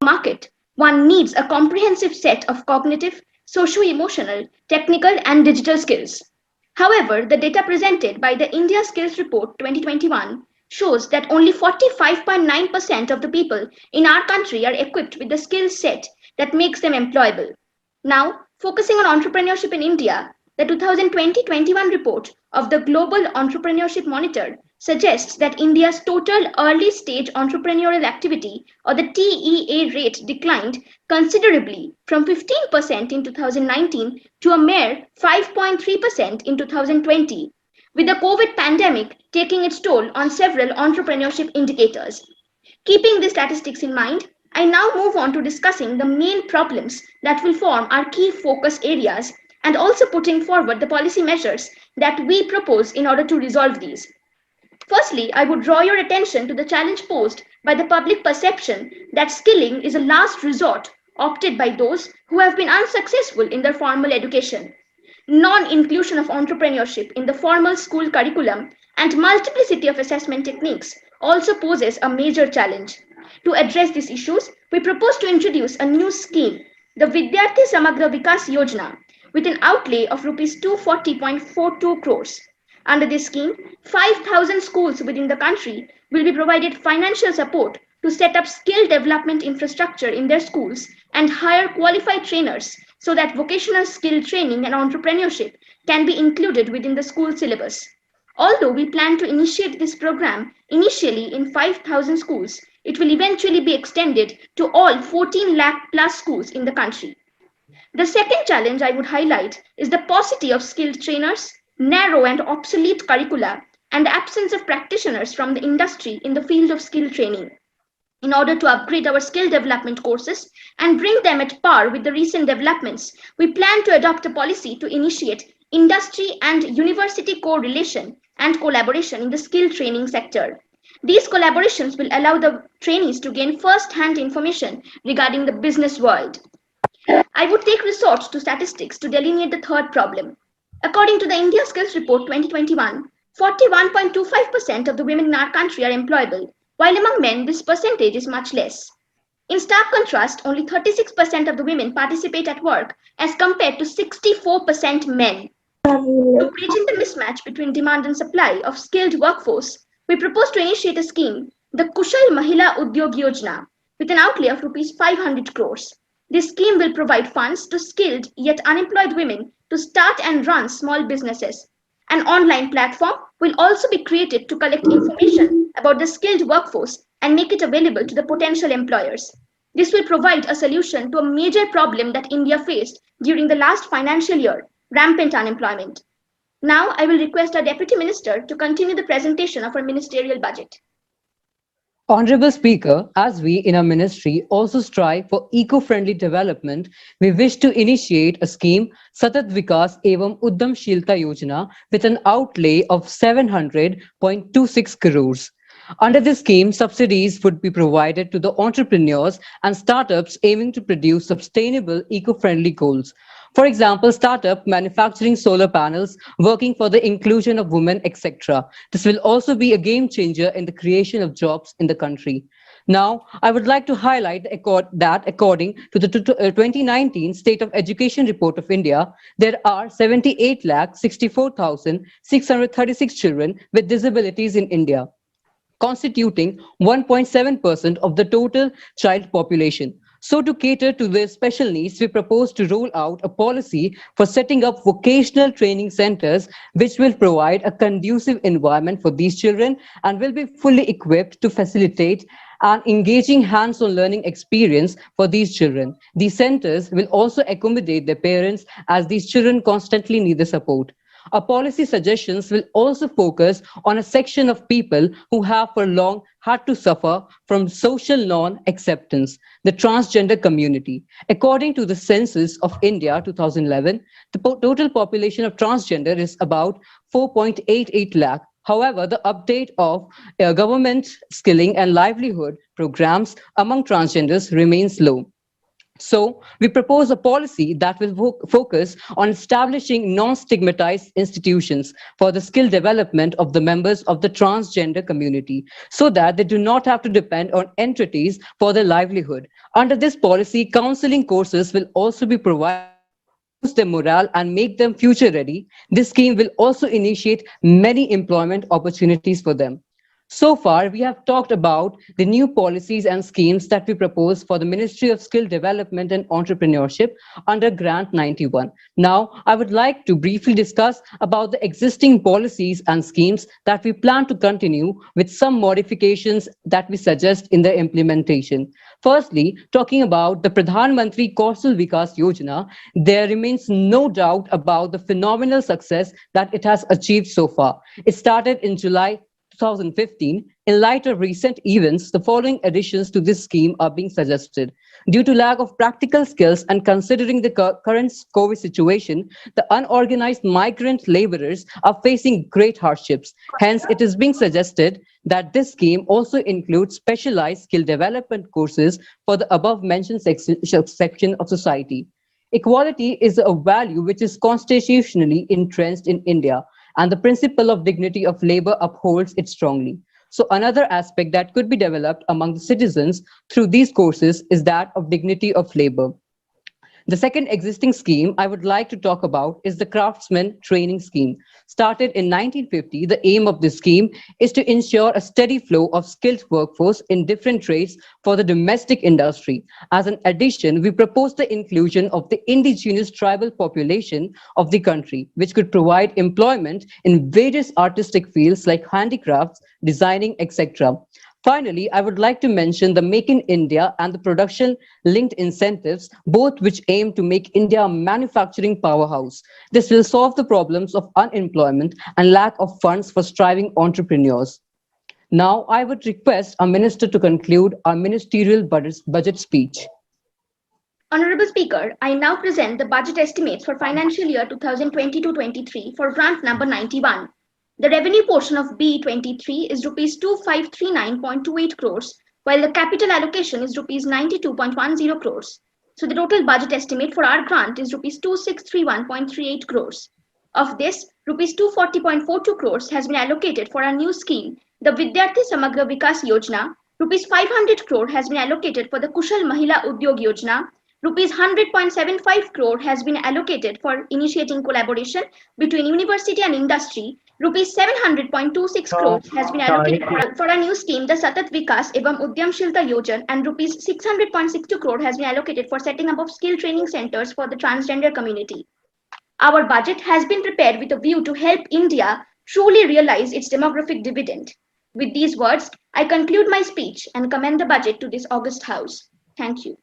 market, one needs a comprehensive set of cognitive, socio-emotional, technical, and digital skills. However, the data presented by the India Skills Report 2021 shows that only 45.9% of the people in our country are equipped with the skill set that makes them employable. Now, focusing on entrepreneurship in India, the 2020-21 report of the Global Entrepreneurship Monitor suggests that India's total early stage entrepreneurial activity, or the TEA rate, declined considerably from 15% in 2019 to a mere 5.3% in 2020, with the COVID pandemic taking its toll on several entrepreneurship indicators. Keeping these statistics in mind, I now move on to discussing the main problems that will form our key focus areas and also putting forward the policy measures that we propose in order to resolve these. Firstly, I would draw your attention to the challenge posed by the public perception that skilling is a last resort opted by those who have been unsuccessful in their formal education. Non-inclusion of entrepreneurship in the formal school curriculum and multiplicity of assessment techniques also poses a major challenge. To address these issues, we propose to introduce a new scheme, the Vidyarthi Samagra Vikas Yojana, with an outlay of Rs 240.42 crores. Under this scheme, 5,000 schools within the country will be provided financial support to set up skill development infrastructure in their schools and hire qualified trainers so that vocational skill training and entrepreneurship can be included within the school syllabus. Although we plan to initiate this program initially in 5,000 schools, it will eventually be extended to all 14 lakh plus schools in the country. The second challenge I would highlight is the paucity of skilled trainers, narrow and obsolete curricula, and the absence of practitioners from the industry in the field of skill training. In order to upgrade our skill development courses and bring them at par with the recent developments, we plan to adopt a policy to initiate industry and university correlation and collaboration in the skill training sector. These collaborations will allow the trainees to gain first-hand information regarding the business world. I would take resort to statistics to delineate the third problem. According to the India Skills Report 2021, 41.25% of the women in our country are employable, while among men this percentage is much less. In stark contrast, only 36% of the women participate at work as compared to 64% men. To bridging the mismatch between demand and supply of skilled workforce, we propose to initiate a scheme, the Kushal Mahila Udyog Yojana, with an outlay of Rs 500 crores. This scheme will provide funds to skilled yet unemployed women to start and run small businesses. An online platform will also be created to collect information about the skilled workforce and make it available to the potential employers. This will provide a solution to a major problem that India faced during the last financial year, rampant unemployment. Now, I will request our Deputy Minister to continue the presentation of our ministerial budget. Honorable Speaker, as we in our ministry also strive for eco-friendly development, we wish to initiate a scheme, Satat Vikas Evam Uddamshilta Yojana, with an outlay of 700.26 crores. Under this scheme, subsidies would be provided to the entrepreneurs and startups aiming to produce sustainable, eco-friendly goals. For example, startup manufacturing solar panels, working for the inclusion of women, etc. This will also be a game changer in the creation of jobs in the country. Now, I would like to highlight that according to the 2019 State of Education Report of India, there are 78,64,636 children with disabilities in India, constituting 1.7% of the total child population. So to cater to their special needs, we propose to roll out a policy for setting up vocational training centers, which will provide a conducive environment for these children and will be fully equipped to facilitate an engaging hands-on learning experience for these children. These centers will also accommodate their parents as these children constantly need the support. Our policy suggestions will also focus on a section of people who have for long had to suffer from social non-acceptance, the transgender community. According to the census of India 2011, the total population of transgender is about 4.88 lakh. However, the update of government skilling and livelihood programs among transgenders remains low. So, we propose a policy that will focus on establishing non stigmatized institutions for the skill development of the members of the transgender community so that they do not have to depend on entities for their livelihood. Under this policy, counseling courses will also be provided to boost their morale and make them future ready. This scheme will also initiate many employment opportunities for them. So far, we have talked about the new policies and schemes that we propose for the Ministry of Skill Development and Entrepreneurship under Grant 91. Now, I would like to briefly discuss about the existing policies and schemes that we plan to continue with some modifications that we suggest in their implementation. Firstly, talking about the Pradhan Mantri Kaushal Vikas Yojana, there remains no doubt about the phenomenal success that it has achieved so far. It started in July 2015, in light of recent events, the following additions to this scheme are being suggested. Due to lack of practical skills and considering the current COVID situation, the unorganized migrant laborers are facing great hardships. Hence, it is being suggested that this scheme also includes specialized skill development courses for the above mentioned section of society. Equality is a value which is constitutionally entrenched in India, and the principle of dignity of labor upholds it strongly. So, another aspect that could be developed among the citizens through these courses is that of dignity of labor. The second existing scheme I would like to talk about is the Craftsman Training Scheme. Started in 1950, the aim of this scheme is to ensure a steady flow of skilled workforce in different trades for the domestic industry. As an addition, we propose the inclusion of the indigenous tribal population of the country, which could provide employment in various artistic fields like handicrafts, designing, etc. Finally, I would like to mention the Make in India and the production linked incentives, both which aim to make India a manufacturing powerhouse. This will solve the problems of unemployment and lack of funds for striving entrepreneurs. Now, I would request our minister to conclude our ministerial budget speech. Honorable Speaker, I now present the budget estimates for financial year 2022-23 for grant number 91. The revenue portion of B23 is rupees 2539.28 crores, while the capital allocation is rupees 92.10 crores. So the total budget estimate for our grant is rupees 2631.38 crores. Of this, rupees 240.42 crores has been allocated for a new scheme, the Vidyarthi Samagra Vikas Yojana. Rupees 500 crore has been allocated for the Kushal Mahila Udyog Yojana. Rupees 100.75 crore has been allocated for initiating collaboration between university and industry. Rupees 700.26 crores has been allocated for a new scheme, the Satat Vikas Evam Udyamshilta Yojan, and rupees 600.62 crore has been allocated for setting up of skill training centers for the transgender community. Our budget has been prepared with a view to help India truly realize its demographic dividend. With these words, I conclude my speech and commend the budget to this august house. Thank you.